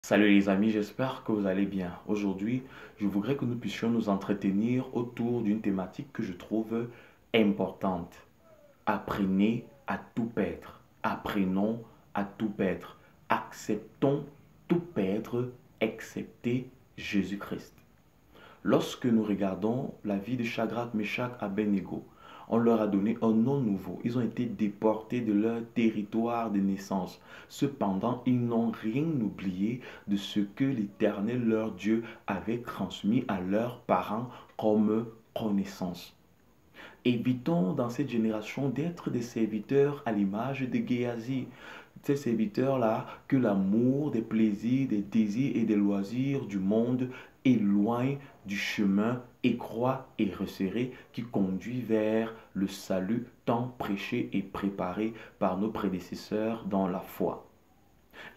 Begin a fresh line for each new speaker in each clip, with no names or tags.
Salut les amis, j'espère que vous allez bien. Aujourd'hui, je voudrais que nous puissions nous entretenir autour d'une thématique que je trouve importante. Apprenez à tout perdre. Apprenons à tout perdre. Acceptons tout perdre, excepté Jésus-Christ. Lorsque nous regardons la vie de Shadrach, Meshach, Abednego, on leur a donné un nom nouveau. Ils ont été déportés de leur territoire de naissance. Cependant, ils n'ont rien oublié de ce que l'Éternel, leur Dieu, avait transmis à leurs parents comme connaissance. Évitons dans cette génération d'être des serviteurs à l'image de Géasi. Ces serviteurs-là, que l'amour, des plaisirs, des désirs et des loisirs du monde éloignent du chemin étroit et resserré qui conduit vers le salut tant prêché et préparé par nos prédécesseurs dans la foi.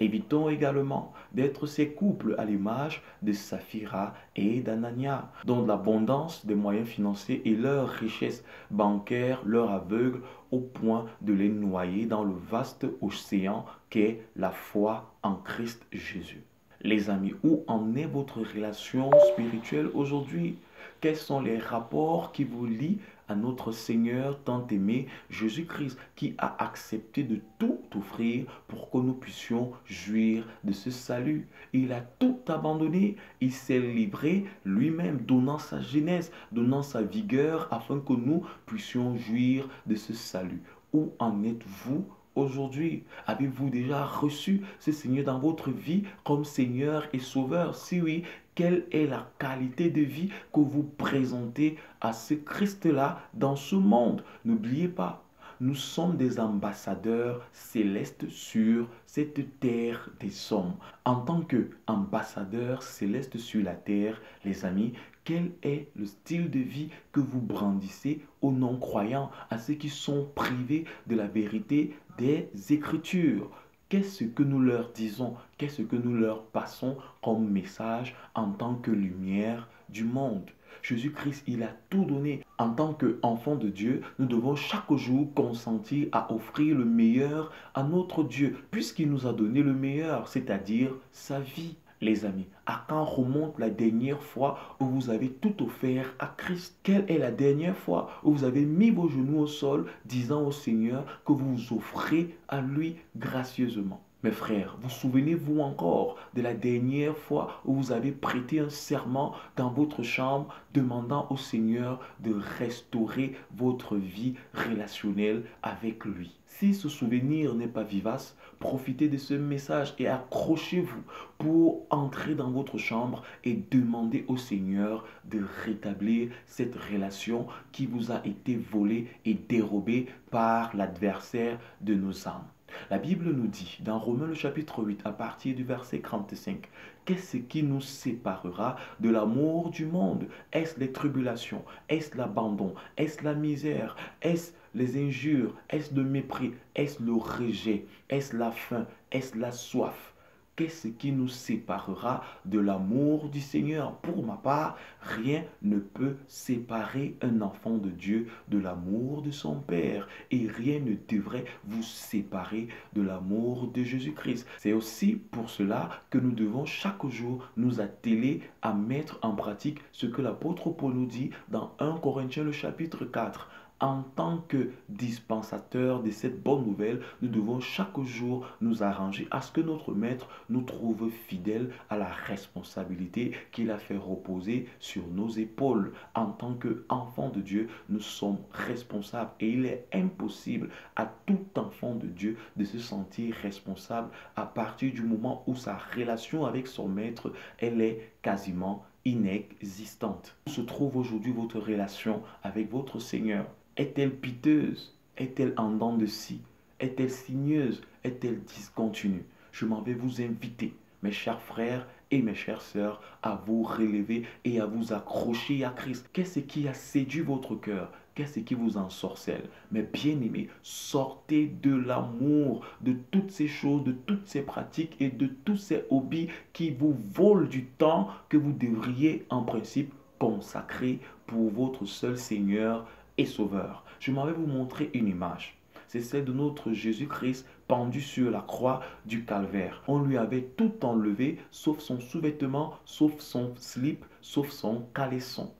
Évitons également d'être ces couples à l'image de Saphira et d'Anania, dont l'abondance des moyens financiers et leur richesse bancaire leur aveugle au point de les noyer dans le vaste océan qu'est la foi en Christ Jésus. Les amis, où en est votre relation spirituelle aujourd'hui? Quels sont les rapports qui vous lient à notre Seigneur tant aimé Jésus-Christ qui a accepté de tout offrir pour que nous puissions jouir de ce salut? Il a tout abandonné, il s'est livré lui-même, donnant sa jeunesse, donnant sa vigueur afin que nous puissions jouir de ce salut. Où en êtes-vous aujourd'hui? Avez-vous déjà reçu ce Seigneur dans votre vie comme Seigneur et Sauveur? Si oui, quelle est la qualité de vie que vous présentez à ce Christ-là dans ce monde? N'oubliez pas, nous sommes des ambassadeurs célestes sur cette terre des hommes. En tant qu'ambassadeurs célestes sur la terre, les amis, quel est le style de vie que vous brandissez aux non-croyants, à ceux qui sont privés de la vérité des Écritures? Qu'est-ce que nous leur disons? Qu'est-ce que nous leur passons comme message en tant que lumière du monde? Jésus-Christ, il a tout donné. En tant qu'enfant de Dieu, nous devons chaque jour consentir à offrir le meilleur à notre Dieu, puisqu'il nous a donné le meilleur, c'est-à-dire sa vie. Les amis, à quand remonte la dernière fois où vous avez tout offert à Christ? Quelle est la dernière fois où vous avez mis vos genoux au sol, disant au Seigneur que vous vous offrez à lui gracieusement? Mes frères, vous souvenez-vous encore de la dernière fois où vous avez prêté un serment dans votre chambre demandant au Seigneur de restaurer votre vie relationnelle avec lui? Si ce souvenir n'est pas vivace, profitez de ce message et accrochez-vous pour entrer dans votre chambre et demander au Seigneur de rétablir cette relation qui vous a été volée et dérobée par l'adversaire de nos âmes. La Bible nous dit dans Romains le chapitre 8 à partir du verset 35, qu'est-ce qui nous séparera de l'amour du monde? Est-ce les tribulations? Est-ce l'abandon? Est-ce la misère? Est-ce les injures? Est-ce le mépris? Est-ce le rejet? Est-ce la faim? Est-ce la soif? Qu'est-ce qui nous séparera de l'amour du Seigneur? Pour ma part, rien ne peut séparer un enfant de Dieu de l'amour de son Père. Et rien ne devrait vous séparer de l'amour de Jésus-Christ. C'est aussi pour cela que nous devons chaque jour nous atteler à mettre en pratique ce que l'apôtre Paul nous dit dans 1 Corinthiens le chapitre 4. En tant que dispensateur de cette bonne nouvelle, nous devons chaque jour nous arranger à ce que notre Maître nous trouve fidèles à la responsabilité qu'il a fait reposer sur nos épaules. En tant qu'enfants de Dieu, nous sommes responsables et il est impossible à tout enfant de Dieu de se sentir responsable à partir du moment où sa relation avec son Maître, elle est quasiment inexistante. Où se trouve aujourd'hui votre relation avec votre Seigneur? Est-elle piteuse? Est-elle en dents de scie? Est-elle sinueuse? Est-elle discontinue? Je m'en vais vous inviter, mes chers frères et mes chères sœurs, à vous relever et à vous accrocher à Christ. Qu'est-ce qui a séduit votre cœur? Qu'est-ce qui vous ensorcelle? Mais bien aimés, sortez de l'amour, de toutes ces choses, de toutes ces pratiques et de tous ces hobbies qui vous volent du temps que vous devriez en principe consacrer pour votre seul Seigneur et Sauveur. Je m'en vais vous montrer une image. C'est celle de notre Jésus-Christ pendu sur la croix du calvaire. On lui avait tout enlevé, sauf son sous-vêtement, sauf son slip, sauf son caleçon.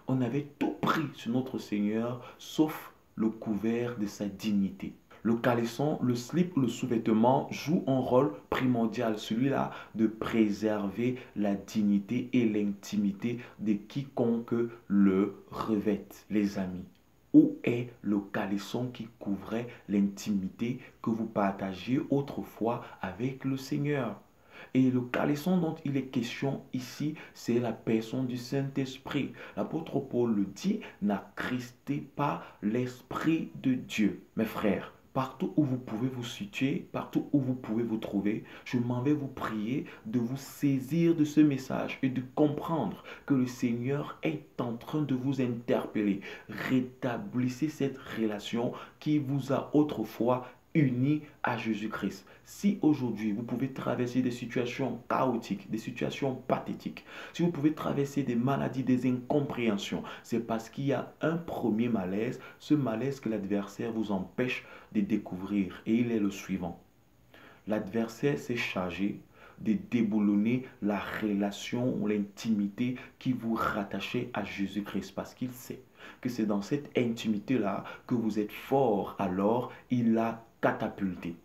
On avait tout pris sur notre Seigneur, sauf le couvert de sa dignité. Le caleçon, le slip, le sous-vêtement jouent un rôle primordial, celui-là de préserver la dignité et l'intimité de quiconque le revête, les amis. Où est le caleçon qui couvrait l'intimité que vous partagiez autrefois avec le Seigneur? Et le caleçon dont il est question ici, c'est la personne du Saint-Esprit. L'apôtre Paul le dit, n'attristez pas l'Esprit de Dieu. Mes frères, partout où vous pouvez vous situer, partout où vous pouvez vous trouver, je m'en vais vous prier de vous saisir de ce message et de comprendre que le Seigneur est en train de vous interpeller. Rétablissez cette relation qui vous a autrefois unis à Jésus-Christ. Si aujourd'hui vous pouvez traverser des situations chaotiques, des situations pathétiques, si vous pouvez traverser des maladies, des incompréhensions, c'est parce qu'il y a un premier malaise, ce malaise que l'adversaire vous empêche de découvrir. Et il est le suivant. L'adversaire s'est chargé de déboulonner la relation ou l'intimité qui vous rattachait à Jésus-Christ parce qu'il sait que c'est dans cette intimité-là que vous êtes fort. Alors, il a catapulté.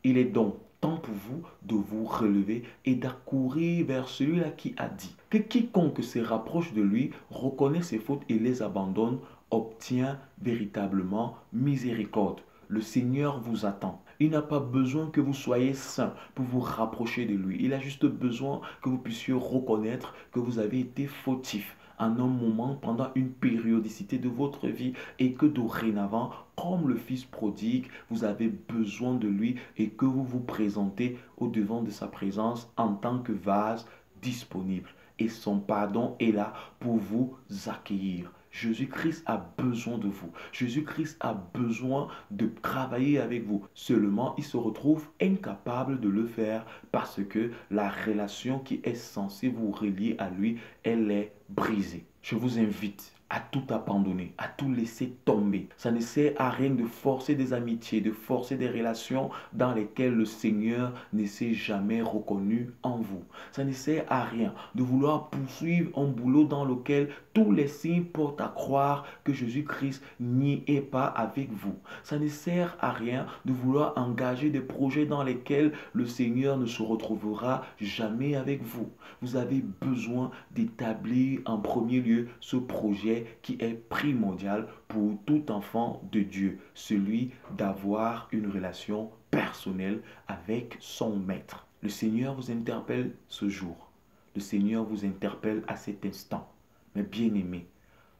Il est donc temps pour vous de vous relever et d'accourir vers celui-là qui a dit que quiconque se rapproche de lui, reconnaît ses fautes et les abandonne, obtient véritablement miséricorde. Le Seigneur vous attend. Il n'a pas besoin que vous soyez saint pour vous rapprocher de lui. Il a juste besoin que vous puissiez reconnaître que vous avez été fautif en un moment, pendant une périodicité de votre vie et que dorénavant, comme le Fils prodigue, vous avez besoin de lui et que vous vous présentez au devant de sa présence en tant que vase disponible. Et son pardon est là pour vous accueillir. Jésus-Christ a besoin de vous. Jésus-Christ a besoin de travailler avec vous. Seulement, il se retrouve incapable de le faire parce que la relation qui est censée vous relier à lui, elle est brisée. Je vous invite à tout abandonner, à tout laisser tomber. Ça ne sert à rien de forcer des amitiés, de forcer des relations dans lesquelles le Seigneur ne s'est jamais reconnu en vous. Ça ne sert à rien de vouloir poursuivre un boulot dans lequel tous les signes portent à croire que Jésus-Christ n'y est pas avec vous. Ça ne sert à rien de vouloir engager des projets dans lesquels le Seigneur ne se retrouvera jamais avec vous. Vous avez besoin d'établir en premier lieu ce projet qui est primordial pour tout enfant de Dieu, celui d'avoir une relation personnelle avec son maître. Le Seigneur vous interpelle ce jour. Le Seigneur vous interpelle à cet instant. Mes bien-aimés,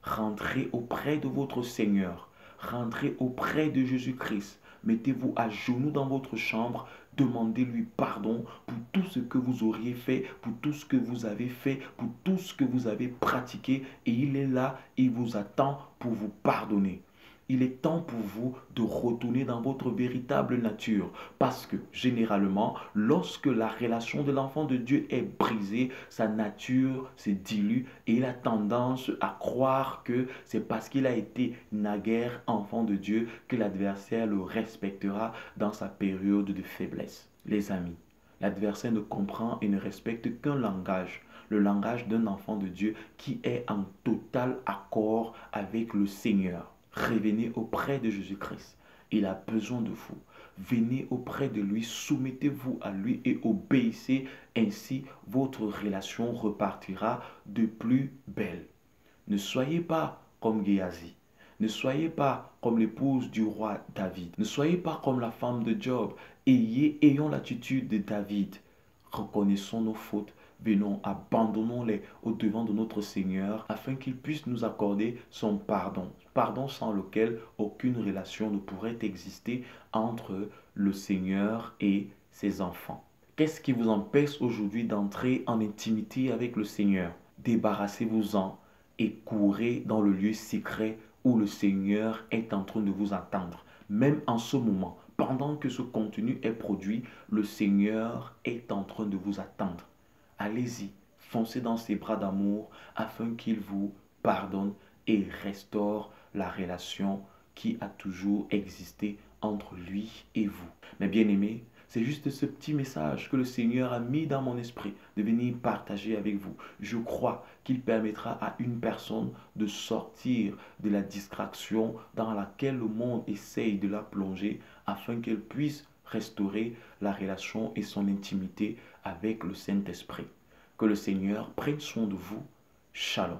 rentrez auprès de votre Seigneur. Rentrez auprès de Jésus-Christ. Mettez-vous à genoux dans votre chambre. Demandez-lui pardon pour tout ce que vous auriez fait, pour tout ce que vous avez fait, pour tout ce que vous avez pratiqué. Et il est là, il vous attend pour vous pardonner. Il est temps pour vous de retourner dans votre véritable nature. Parce que généralement, lorsque la relation de l'enfant de Dieu est brisée, sa nature se dilue et il a tendance à croire que c'est parce qu'il a été naguère enfant de Dieu que l'adversaire le respectera dans sa période de faiblesse. Les amis, l'adversaire ne comprend et ne respecte qu'un langage. Le langage d'un enfant de Dieu qui est en total accord avec le Seigneur. Revenez auprès de Jésus-Christ. Il a besoin de vous. Venez auprès de lui, soumettez-vous à lui et obéissez. Ainsi, votre relation repartira de plus belle. Ne soyez pas comme Géasi. Ne soyez pas comme l'épouse du roi David. Ne soyez pas comme la femme de Job. Ayons l'attitude de David. Reconnaissons nos fautes. Venons, abandonnons-les au devant de notre Seigneur afin qu'il puisse nous accorder son pardon. Pardon sans lequel aucune relation ne pourrait exister entre le Seigneur et ses enfants. Qu'est-ce qui vous empêche aujourd'hui d'entrer en intimité avec le Seigneur? Débarrassez-vous-en et courez dans le lieu secret où le Seigneur est en train de vous attendre. Même en ce moment, pendant que ce contenu est produit, le Seigneur est en train de vous attendre. Allez-y, foncez dans ses bras d'amour afin qu'il vous pardonne et restaure la relation qui a toujours existé entre lui et vous. Mais bien aimés, c'est juste ce petit message que le Seigneur a mis dans mon esprit de venir partager avec vous. Je crois qu'il permettra à une personne de sortir de la distraction dans laquelle le monde essaye de la plonger afin qu'elle puisse restaurer la relation et son intimité avec le Saint-Esprit. Que le Seigneur prenne soin de vous. Shalom.